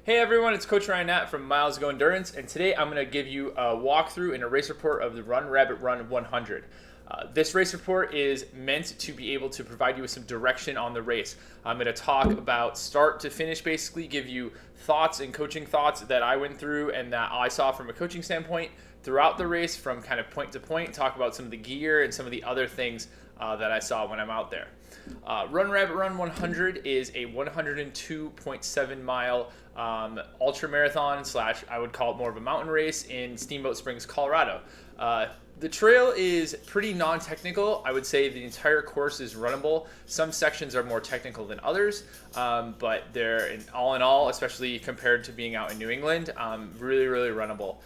Hey everyone, it's Coach Ryan Knapp from Miles Go Endurance, and today I'm going to give you a walkthrough and a race report of the Run Rabbit Run 100. This race report is meant to be able to provide you with some direction on the race. I'm going to talk about start to finish, basically give you thoughts and coaching thoughts that I went through and that I saw from a coaching standpoint throughout the race from kind of point to point, talk about some of the gear and some of the other things that I saw when I'm out there. Run Rabbit Run 100 is a 102.7 mile ultra marathon / I would call it more of a mountain race in Steamboat Springs, Colorado. The trail is pretty non-technical. I would say the entire course is runnable. Some sections are more technical than others, but they're all in all, especially compared to being out in New England, really, really runnable.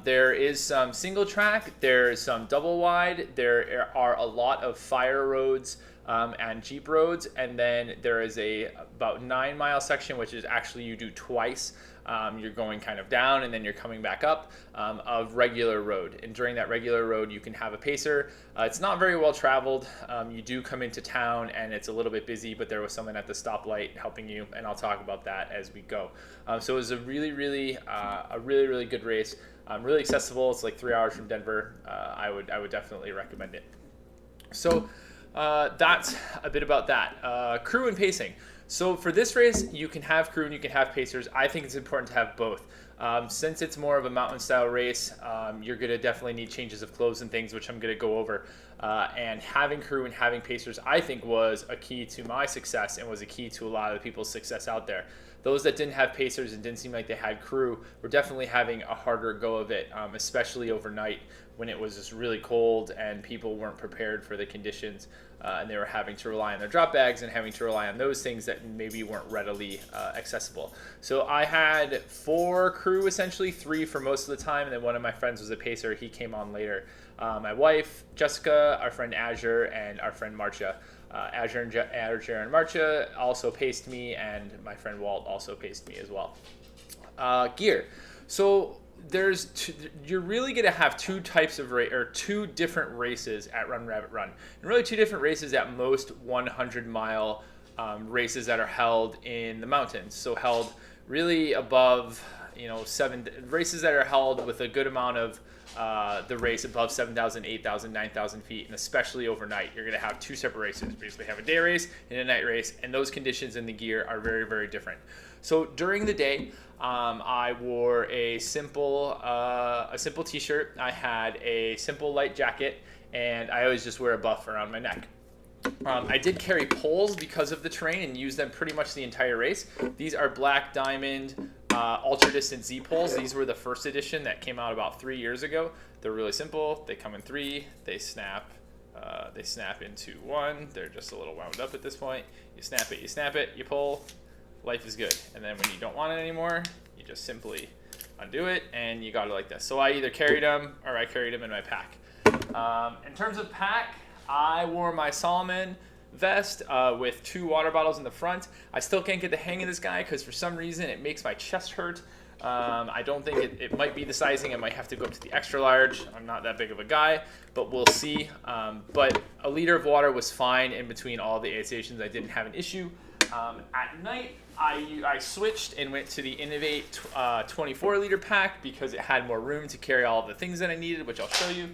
There is some single track, there's some double wide, there are a lot of fire roads and Jeep roads, and then there is a about 9 mile section, which is actually you do twice. You're going kind of down and then you're coming back up of regular road. And during that regular road, you can have a pacer. It's not very well traveled. You do come into town and it's a little bit busy, but there was someone at the stoplight helping you, and I'll talk about that as we go. So it was a really, really good race. Really accessible. It's like 3 hours from Denver. I would definitely recommend it. So that's a bit about that. Crew and pacing. So for this race, you can have crew and you can have pacers. I think it's important to have both. Since it's more of a mountain style race, you're going to definitely need changes of clothes and things, which I'm going to go over. And having crew and having pacers, I think, was a key to my success and was a key to a lot of the people's success out there. Those that didn't have pacers and didn't seem like they had crew were definitely having a harder go of it, especially overnight when it was just really cold and people weren't prepared for the conditions, and they were having to rely on their drop bags and having to rely on those things that maybe weren't readily accessible. So I had 4 crew, essentially 3 for most of the time, and then one of my friends was a pacer. He came on later. My wife, Jessica, our friend Azure, and our friend Marcia. Azure and Marcia also paced me, and my friend Walt also paced me as well. Gear. So you're really going to have 2 types of or 2 different races at Run Rabbit Run, and really 2 different races at most 100-mile races that are held in the mountains. So held really above, 7 races that are held with a good amount of the race above 7,000, 8,000, 9,000 feet, and especially overnight. You're going to have 2 separate races. Basically have a day race and a night race, and those conditions in the gear are very, very different. So during the day, I wore a simple t-shirt. I had a simple light jacket, and I always just wear a buff around my neck. I did carry poles because of the terrain and use them pretty much the entire race. These are Black Diamond Ultra Distance Z poles. These were the first edition that came out about 3 years ago. They're really simple. They come in 3. They snap into 1. They're just a little wound up at this point. You snap it, you pull. Life is good. And then when you don't want it anymore, you just simply undo it and you got it like this. So I either carried them or I carried them in my pack. In terms of pack, I wore my Salomon vest with 2 water bottles in the front. I still can't get the hang of this guy because for some reason it makes my chest hurt. I don't think it might be the sizing. I might have to go up to the extra large. I'm not that big of a guy, but we'll see. But a liter of water was fine in between all the aid stations. I didn't have an issue. At night, I switched and went to the Innovate 24-liter pack because it had more room to carry all of the things that I needed, which I'll show you.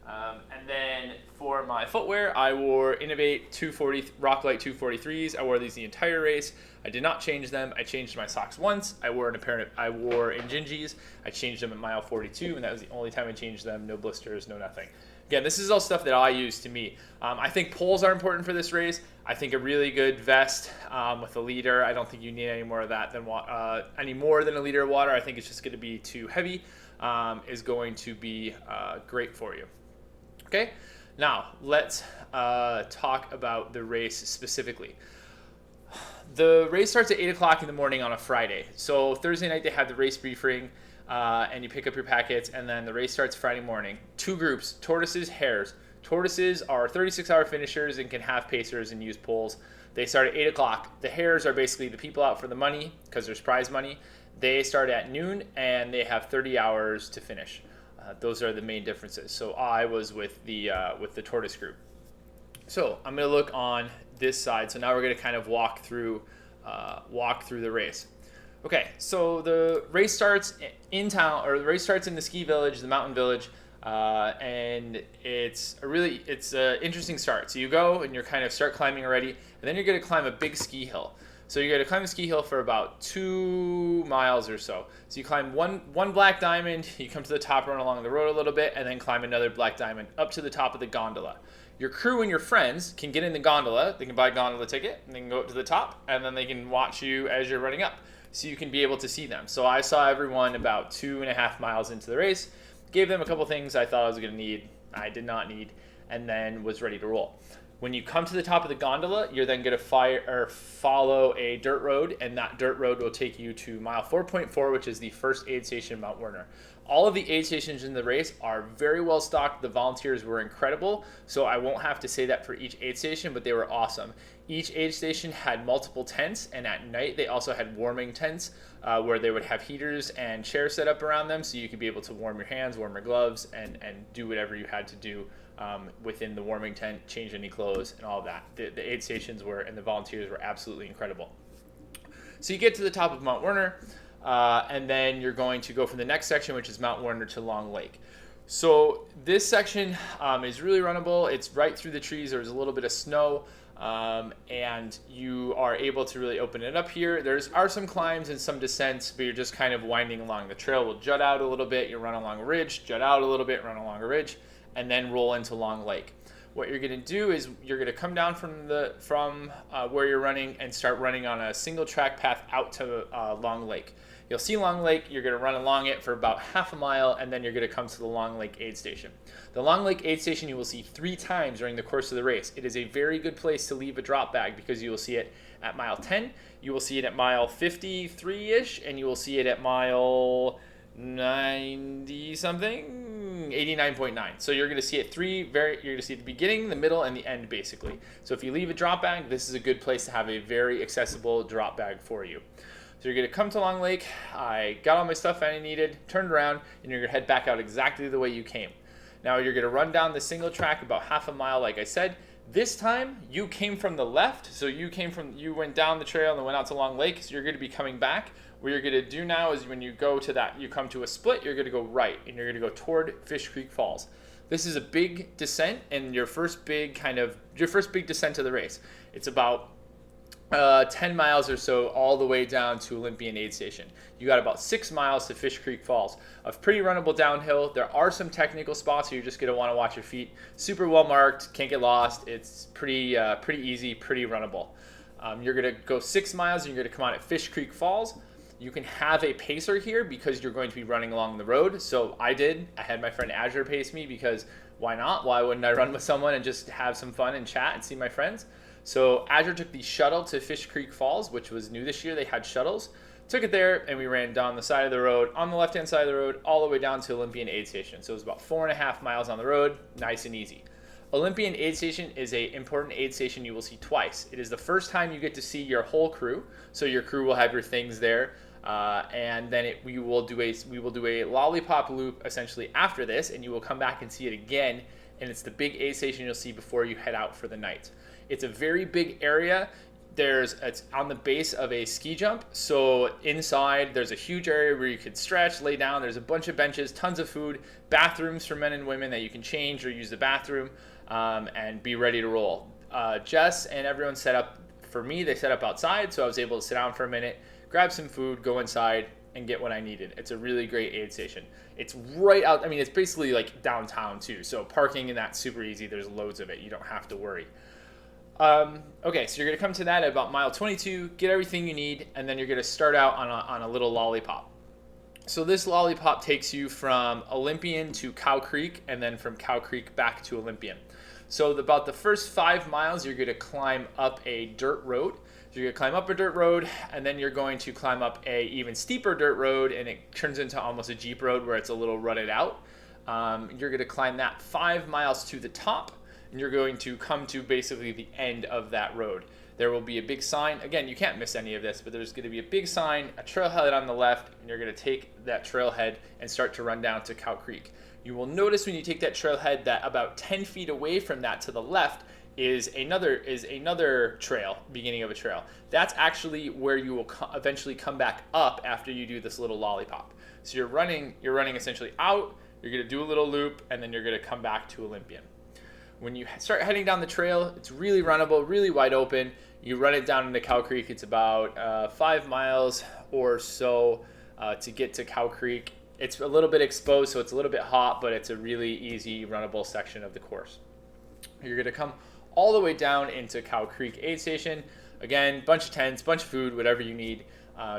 And then for my footwear, I wore Innovate Rocklight 243s. I wore these the entire race. I did not change them. I changed my socks once. I wore Injinjis. I changed them at mile 42, and that was the only time I changed them. No blisters, no nothing. Again, this is all stuff that I use to me. I think poles are important for this race. I think a really good vest with a liter. I don't think you need any more of that than any more than a liter of water. I think it's just going to be too heavy. Is going to be great for you. Okay, now let's talk about the race specifically. The race starts at 8 o'clock in the morning on a Friday. So Thursday night they have the race briefing, and you pick up your packets, and then the race starts Friday morning. 2 groups, tortoises, hares. Tortoises are 36-hour finishers and can have pacers and use poles. They start at 8 o'clock. The hares are basically the people out for the money because there's prize money. They start at noon, and they have 30 hours to finish. Those are the main differences. So I was with the tortoise group. So I'm going to look on this side. So now we're going to kind of walk through the race. Okay, so the race starts in town, or the race starts in the ski village, the mountain village, and it's an interesting start. So you go and you're kind of start climbing already, and then you're going to climb a big ski hill. So you're going to climb a ski hill for about 2 miles or so. So you climb one black diamond, you come to the top, run along the road a little bit, and then climb another black diamond up to the top of the gondola. Your crew and your friends can get in the gondola. They can buy a gondola ticket, and they can go up to the top, and then they can watch you as you're running up. So you can be able to see them. So I saw everyone about 2.5 miles into the race, gave them a couple things I thought I was going to need, I did not need, and then was ready to roll. When you come to the top of the gondola, you're then going to follow a dirt road, and that dirt road will take you to mile 4.4, which is the first aid station in Mount Werner. All of the aid stations in the race are very well stocked. The volunteers were incredible, so I won't have to say that for each aid station, but they were awesome. Each aid station had multiple tents, and at night they also had warming tents where they would have heaters and chairs set up around them, so you could be able to warm your hands, warm your gloves, and do whatever you had to do within the warming tent, change any clothes, and all of that. The aid stations and the volunteers were absolutely incredible. So you get to the top of Mount Werner, and then you're going to go from the next section, which is Mount Werner to Long Lake. So this section is really runnable. It's right through the trees. There's a little bit of snow, and you are able to really open it up here. There are some climbs and some descents, but you're just kind of winding along. The trail will jut out a little bit. You run along a ridge, jut out a little bit, run along a ridge, and then roll into Long Lake. What you're going to do is you're going to come down from where you're running and start running on a single track path out to Long Lake. You'll see Long Lake, you're going to run along it for about half a mile, and then you're going to come to the Long Lake aid station. The Long Lake aid station you will see 3 times during the course of the race. It is a very good place to leave a drop bag because you will see it at mile 10, you will see it at mile 53-ish, and you will see it at mile 90 something, 89.9. So you're going to see it you're going to see the beginning, the middle, and the end basically. So if you leave a drop bag, this is a good place to have a very accessible drop bag for you. So you're going to come to Long Lake. I got all my stuff I needed, turned around, and you're going to head back out exactly the way you came. Now you're going to run down the single track about half a mile, like I said. This time you came from the left, so you went down the trail and went out to Long Lake. So you're going to be coming back. What you're going to do now is when you go to that, you come to a split. You're going to go right, and you're going to go toward Fish Creek Falls. This is a big descent, and your first big descent of the race. It's about 10 miles or so all the way down to Olympian Aid Station. You got about 6 miles to Fish Creek Falls. A pretty runnable downhill. There are some technical spots, so you're just going to want to watch your feet. Super well marked, can't get lost. It's pretty easy, pretty runnable. You're going to go 6 miles, and you're going to come out at Fish Creek Falls. You can have a pacer here because you're going to be running along the road. So I had my friend Azure pace me because why not? Why wouldn't I run with someone and just have some fun and chat and see my friends? So Azure took the shuttle to Fish Creek Falls, which was new this year. They had shuttles. Took it there, and we ran down the side of the road, on the left-hand side of the road, all the way down to Olympian Aid Station. So it was about 4.5 miles on the road, nice and easy. Olympian Aid Station is an important aid station you will see twice. It is the first time you get to see your whole crew. So your crew will have your things there, and then we will do a lollipop loop essentially after this, and you will come back and see it again. And it's the big aid station you'll see before you head out for the night. It's a very big area. It's on the base of a ski jump. So inside, there's a huge area where you could stretch, lay down. There's a bunch of benches, tons of food, bathrooms for men and women that you can change or use the bathroom, and be ready to roll. Jess and everyone set up, for me, they set up outside. So I was able to sit down for a minute, grab some food, go inside, and get what I needed. It's a really great aid station. It's right out, it's basically like downtown too. So parking and that's super easy. There's loads of it. You don't have to worry. Okay, so you're going to come to that at about mile 22, get everything you need, and then you're going to start out on a little lollipop. So this lollipop takes you from Olympian to Cow Creek, and then from Cow Creek back to Olympian. So about the first 5 miles, you're going to climb up a dirt road. So you're going to climb up a dirt road, and then you're going to climb up a even steeper dirt road, and it turns into almost a Jeep road where it's a little rutted out. You're going to climb that 5 miles to the top, and you're going to come to basically the end of that road. There will be a big sign. Again, you can't miss any of this, but there's going to be a big sign, a trailhead on the left, and you're going to take that trailhead and start to run down to Cow Creek. You will notice when you take that trailhead that about 10 feet away from that to the left is another trail, beginning of a trail. That's actually where you will eventually come back up after you do this little lollipop. So you're running essentially out, you're going to do a little loop, and then you're going to come back to Olympian. When you start heading down the trail, it's really runnable, really wide open. You run it down into Cow Creek. It's about 5 miles or so to get to Cow Creek. It's a little bit exposed, so it's a little bit hot, but it's a really easy runnable section of the course. You're going to come all the way down into Cow Creek aid station. Again, bunch of tents, bunch of food, whatever you need.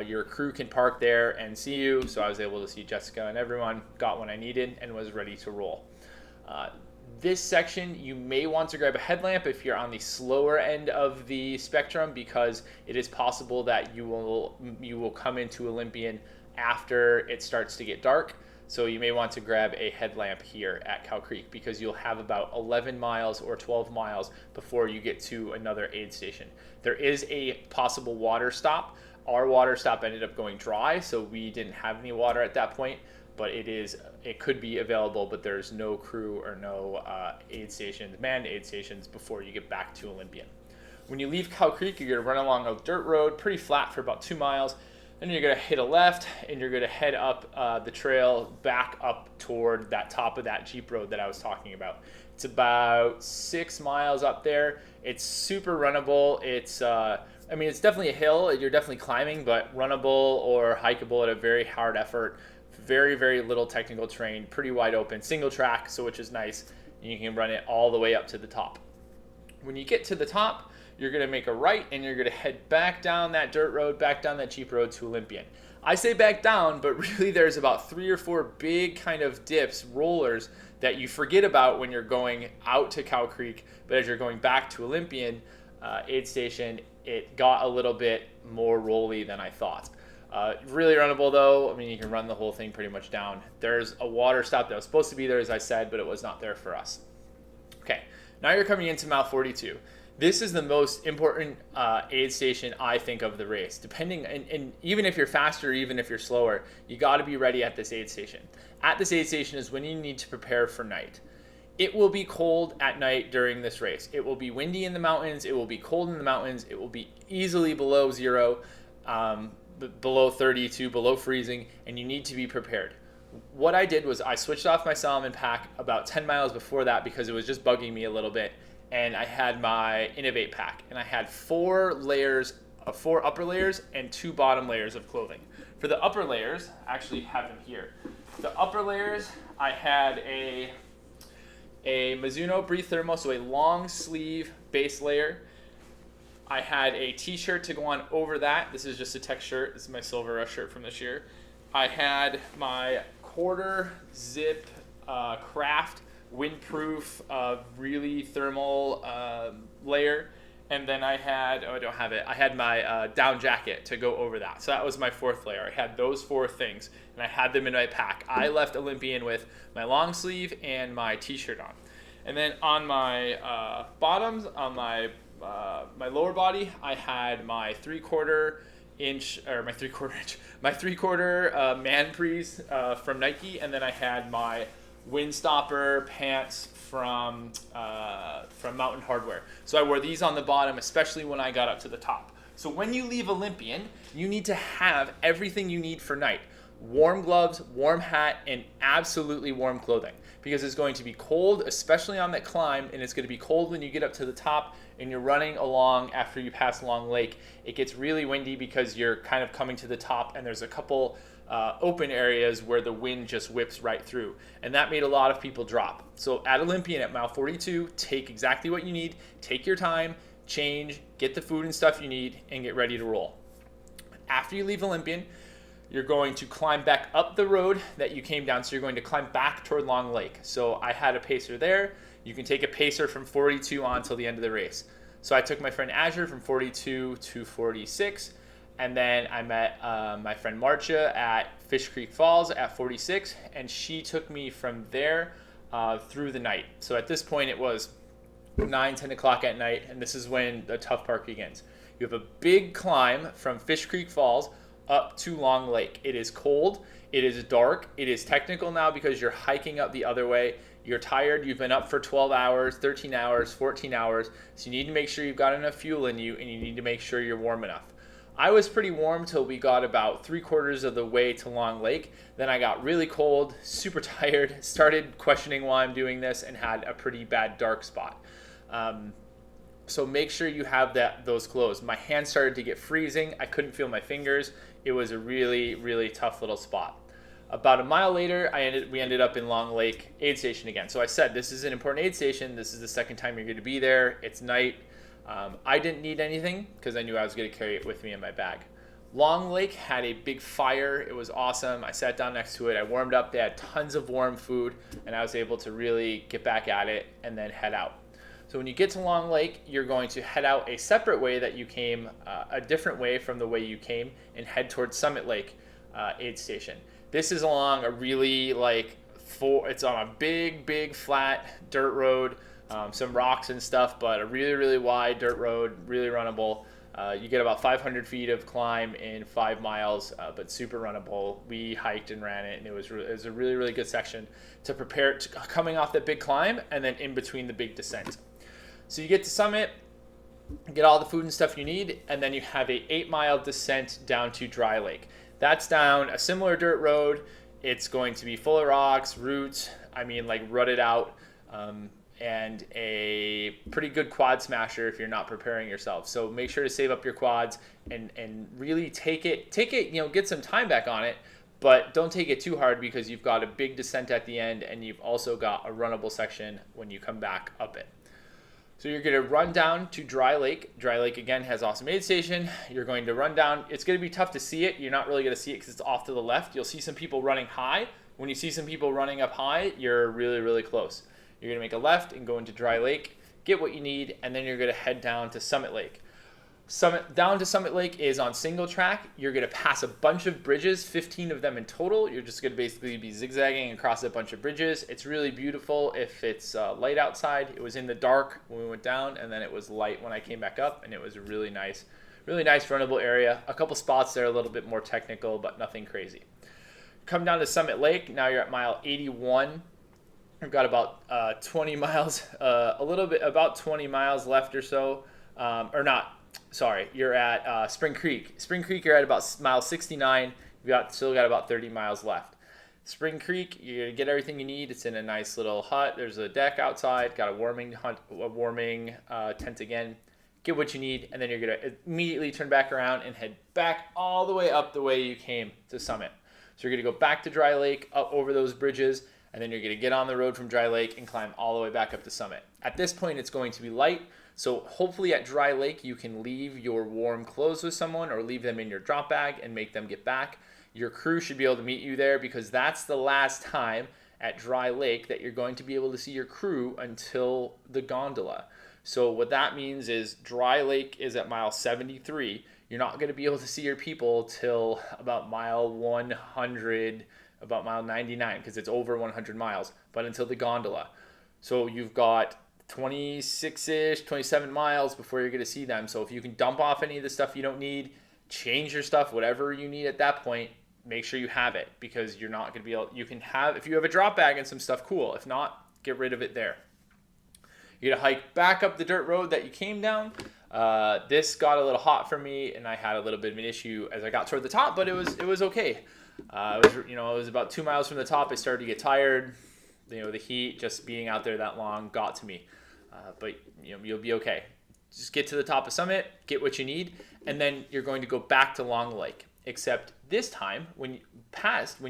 Your crew can park there and see you. So I was able to see Jessica and everyone, got what I needed, and was ready to roll. This section, you may want to grab a headlamp if you're on the slower end of the spectrum, because it is possible that you will come into Olympian after it starts to get dark. So you may want to grab a headlamp here at Cow Creek, because you'll have about 11 miles or 12 miles before you get to another aid station. There is a possible water stop. Our water stop ended up going dry, so we didn't have any water at that point, but it could be available, but there's no crew or no manned aid stations before you get back to Olympian. When you leave Cow Creek, you're going to run along a dirt road, pretty flat, for about 2 miles. Then you're going to hit a left, and you're going to head up the trail back up toward that top of that Jeep road that I was talking about. It's about 6 miles up there. It's super runnable. It's definitely a hill. You're definitely climbing, but runnable or hikeable at a very hard effort. Very, very little technical terrain, pretty wide open, single track, so which is nice. And you can run it all the way up to the top. When you get to the top, you're going to make a right, and you're going to head back down that dirt road, back down that Jeep road to Olympian. I say back down, but really there's about 3 or 4 big kind of dips, rollers, that you forget about when you're going out to Cow Creek. But as you're going back to Olympian aid station, it got a little bit more rolly than I thought. Really runnable though. I mean, you can run the whole thing pretty much down. There's a water stop that was supposed to be there, as I said, but it was not there for us. Okay, now you're coming into mile 42. This is the most important aid station, I think, of the race. And even if you're faster, even if you're slower, you got to be ready at this aid station. At this aid station is when you need to prepare for night. It will be cold at night during this race. It will be windy in the mountains. It will be cold in the mountains. It will be easily below zero, below 32, below freezing, and you need to be prepared. What I did was I switched off my Salomon pack about 10 miles before that, because it was just bugging me a little bit. And I had my Innovate pack, and I had 4 upper layers and 2 bottom layers of clothing. For the upper layers, I actually have them here. The upper layers, I had a Mizuno Breathe Thermo, so a long sleeve base layer. I had a t-shirt to go on over that. This is just a tech shirt. This is my Silver Rush shirt from this year. I had my quarter zip craft windproof, really thermal layer. And then I had, I had my down jacket to go over that. So that was my 4th layer. I had those 4 things, and I had them in my pack. I left Olympian with my long sleeve and my t-shirt on. And then on my bottoms, on my lower body, I had my 3/4 man prees from Nike, and then I had my Windstopper pants from Mountain Hardwear. So I wore these on the bottom, especially when I got up to the top. So when you leave Olympian, you need to have everything you need for night. Warm gloves, warm hat, and absolutely warm clothing, because it's going to be cold, especially on that climb, and it's going to be cold when you get up to the top and you're running along after you pass Long Lake. It gets really windy because you're kind of coming to the top, and there's a couple open areas where the wind just whips right through, and that made a lot of people drop. So at Olympian at mile 42, take exactly what you need, take your time, change, get the food and stuff you need, and get ready to roll. After you leave Olympian, you're going to climb back up the road that you came down, so you're going to climb back toward Long Lake. So I had a pacer there. You can take a pacer from 42 on till the end of the race. So I took my friend Azure from 42 to 46, and then I met my friend Marcia at Fish Creek Falls at 46, and she took me from there through the night. So at this point it was 10 o'clock at night, and this is when the tough part begins. You have a big climb from Fish Creek Falls up to Long Lake. It is cold, it is dark, it is technical now because you're hiking up the other way. You're tired, you've been up for 12 hours, 13 hours, 14 hours, so you need to make sure you've got enough fuel in you, and you need to make sure you're warm enough. I was pretty warm till we got about 3/4 of the way to Long Lake. Then I got really cold, super tired, started questioning why I'm doing this, and had a pretty bad dark spot. So make sure you have those clothes. My hands started to get freezing. I couldn't feel my fingers. It was a really, really tough little spot. About a mile later, we ended up in Long Lake aid station again. So I said, this is an important aid station. This is the second time you're going to be there. It's night. I didn't need anything because I knew I was going to carry it with me in my bag. Long Lake had a big fire. It was awesome. I sat down next to it. I warmed up. They had tons of warm food, and I was able to really get back at it and then head out. So when you get to Long Lake, you're going to head out a separate way that you came, a different way from the way you came, and head towards Summit Lake aid station. This is along a really it's on a big flat dirt road, some rocks and stuff, but a really, really wide dirt road, really runnable. You get about 500 feet of climb in 5 miles, but super runnable. We hiked and ran it, and it was a really, really good section to prepare coming off that big climb and then in between the big descent. So you get to Summit, get all the food and stuff you need, and then you have a 8-mile descent down to Dry Lake. That's down a similar dirt road. It's going to be full of rocks, roots, rutted out, and a pretty good quad smasher if you're not preparing yourself. So make sure to save up your quads and really take it, get some time back on it, but don't take it too hard because you've got a big descent at the end and you've also got a runnable section when you come back up it. So you're going to run down to Dry Lake. Dry Lake, again, has awesome aid station. You're going to run down. It's going to be tough to see it. You're not really going to see it because it's off to the left. You'll see some people running high. When you see some people running up high, you're really, really close. You're going to make a left and go into Dry Lake, get what you need, and then you're going to head down to Summit Lake. Down to Summit Lake is on single track. You're going to pass a bunch of bridges, 15 of them in total. You're just going to basically be zigzagging across a bunch of bridges. It's really beautiful if it's light outside. It was in the dark when we went down, and then it was light when I came back up, and it was a really nice runnable area. A couple spots there a little bit more technical, but nothing crazy. Come down to Summit Lake. Now you're at mile 81. We've got about 20 miles, about 20 miles left or so, you're at Spring Creek. Spring Creek, you're at about mile 69. Still got about 30 miles left. Spring Creek, you're gonna get everything you need. It's in a nice little hut. There's a deck outside. Got a warming tent again. Get what you need, and then you're gonna immediately turn back around and head back all the way up the way you came to Summit. So you're gonna go back to Dry Lake, up over those bridges, and then you're gonna get on the road from Dry Lake and climb all the way back up to Summit. At this point, it's going to be light. So hopefully at Dry Lake, you can leave your warm clothes with someone or leave them in your drop bag and make them get back. Your crew should be able to meet you there because that's the last time at Dry Lake that you're going to be able to see your crew until the gondola. So what that means is Dry Lake is at mile 73. You're not going to be able to see your people till about mile 100, about mile 99 because it's over 100 miles, but until the gondola. So you've got 26-ish, 27 miles before you're going to see them. So if you can dump off any of the stuff you don't need, change your stuff, whatever you need at that point, make sure you have it because you're not going to be able, if you have a drop bag and some stuff, cool. If not, get rid of it there. You're going to hike back up the dirt road that you came down. This got a little hot for me and I had a little bit of an issue as I got toward the top, but it was okay. It was about 2 miles from the top. I started to get tired. The heat, just being out there that long, got to me. But you'll be okay. Just get to the top of Summit, get what you need, and then you're going to go back to Long Lake. Except this time, when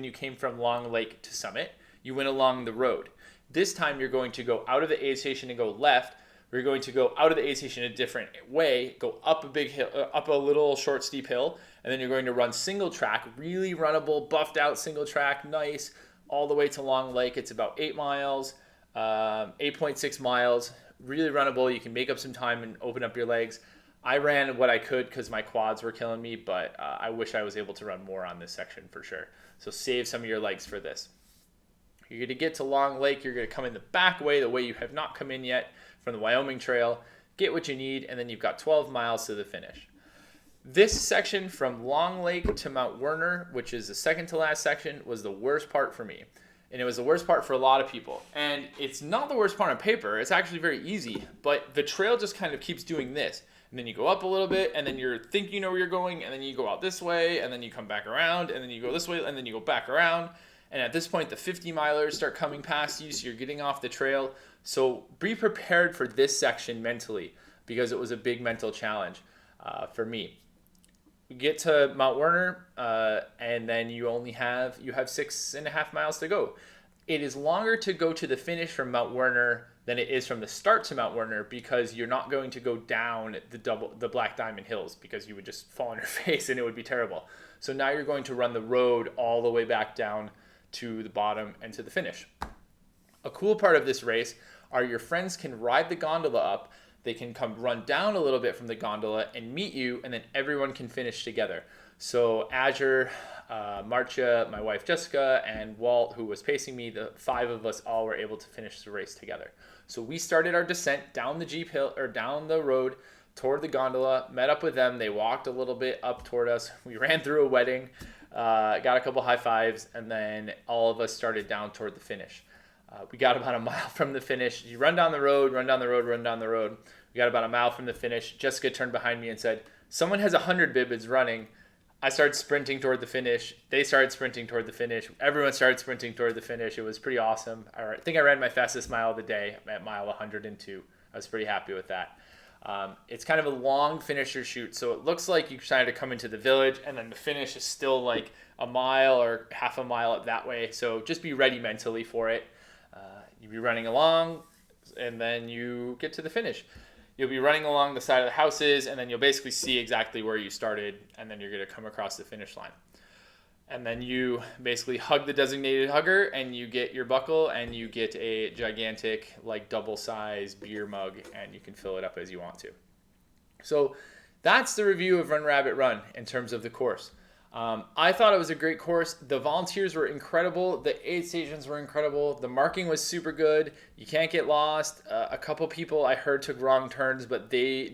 you came from Long Lake to Summit, you went along the road. This time you're going to go out of the aid station and go left. We're going to go out of the aid station a different way, go up a big hill, up a little short steep hill, and then you're going to run single track, really runnable, buffed out single track, nice, all the way to Long Lake. It's about 8 miles, 8.6 miles, really runnable. You can make up some time and open up your legs. I ran what I could because my quads were killing me, but I wish I was able to run more on this section for sure. So save some of your legs for this. You're going to get to Long Lake. You're going to come in the back way, the way you have not come in yet from the Wyoming Trail. Get what you need, and then you've got 12 miles to the finish. This section from Long Lake to Mount Werner, which is the second to last section, was the worst part for me. And it was the worst part for a lot of people. And it's not the worst part on paper. It's actually very easy. But the trail just kind of keeps doing this. And then you go up a little bit, and then you're thinking you know where you're going, and then you go out this way, and then you come back around, and then you go this way, and then you go back around. And at this point, the 50 milers start coming past you, so you're getting off the trail. So be prepared for this section mentally, because it was a big mental challenge for me. You get to Mount Werner, and then you have 6.5 miles to go. It is longer to go to the finish from Mount Werner than it is from the start to Mount Werner, because you're not going to go down the Black Diamond Hills, because you would just fall on your face and it would be terrible. So now you're going to run the road all the way back down to the bottom and to the finish. A cool part of this race are your friends can ride the gondola up. They can come run down a little bit from the gondola and meet you, and then everyone can finish together. So Azure, Marcia, my wife Jessica, and Walt, who was pacing me, the 5 of us all were able to finish the race together. So we started our descent down the Jeep hill, or down the road toward the gondola, met up with them. They walked a little bit up toward us. We ran through a wedding, got a couple high fives, and then all of us started down toward the finish. We got about a mile from the finish. You run down the road, run down the road, run down the road. We got about a mile from the finish. Jessica turned behind me and said, "Someone has 100 bibbits running." I started sprinting toward the finish. They started sprinting toward the finish. Everyone started sprinting toward the finish. It was pretty awesome. I think I ran my fastest mile of the day at mile 102. I was pretty happy with that. It's kind of a long finisher chute, so it looks like you try to come into the village, and then the finish is still like a mile or half a mile up that way. So just be ready mentally for it. You'll be running along, and then you get to the finish. You'll be running along the side of the houses, and then you'll basically see exactly where you started, and then you're going to come across the finish line. And then you basically hug the designated hugger, and you get your buckle, and you get a gigantic, like double-sized beer mug, and you can fill it up as you want to. So that's the review of Run Rabbit Run in terms of the course. I thought it was a great course. The volunteers were incredible. The aid stations were incredible. The marking was super good. You can't get lost. A couple people I heard took wrong turns, but you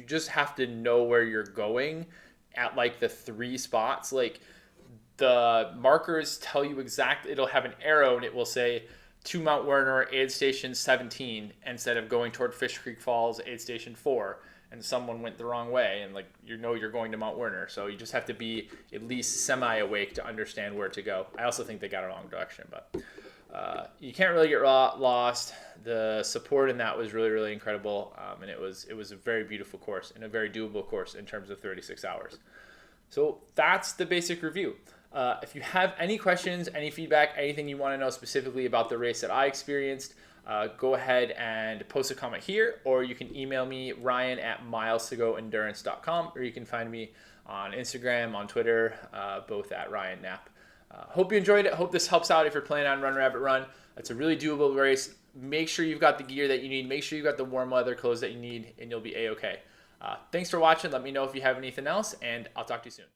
just have to know where you're going at like the 3 spots. Like the markers tell you exactly, it'll have an arrow and it will say to Mount Werner, aid station 17, instead of going toward Fish Creek Falls, aid station 4. And someone went the wrong way, and like you're going to Mount Werner, so you just have to be at least semi-awake to understand where to go. I also think they got a wrong direction, but you can't really get lost. The support in that was really, really incredible, and it was a very beautiful course and a very doable course in terms of 36 hours. So that's the basic review. If you have any questions, any feedback, anything you want to know specifically about the race that I experienced, go ahead and post a comment here, or you can email me, ryan@milestogoendurance.com, or you can find me on Instagram, on Twitter, both at Ryan Knapp. Hope you enjoyed it. Hope this helps out if you're planning on Run Rabbit Run. It's a really doable race. Make sure you've got the gear that you need. Make sure you've got the warm weather clothes that you need, and you'll be A-okay. Thanks for watching. Let me know if you have anything else, and I'll talk to you soon.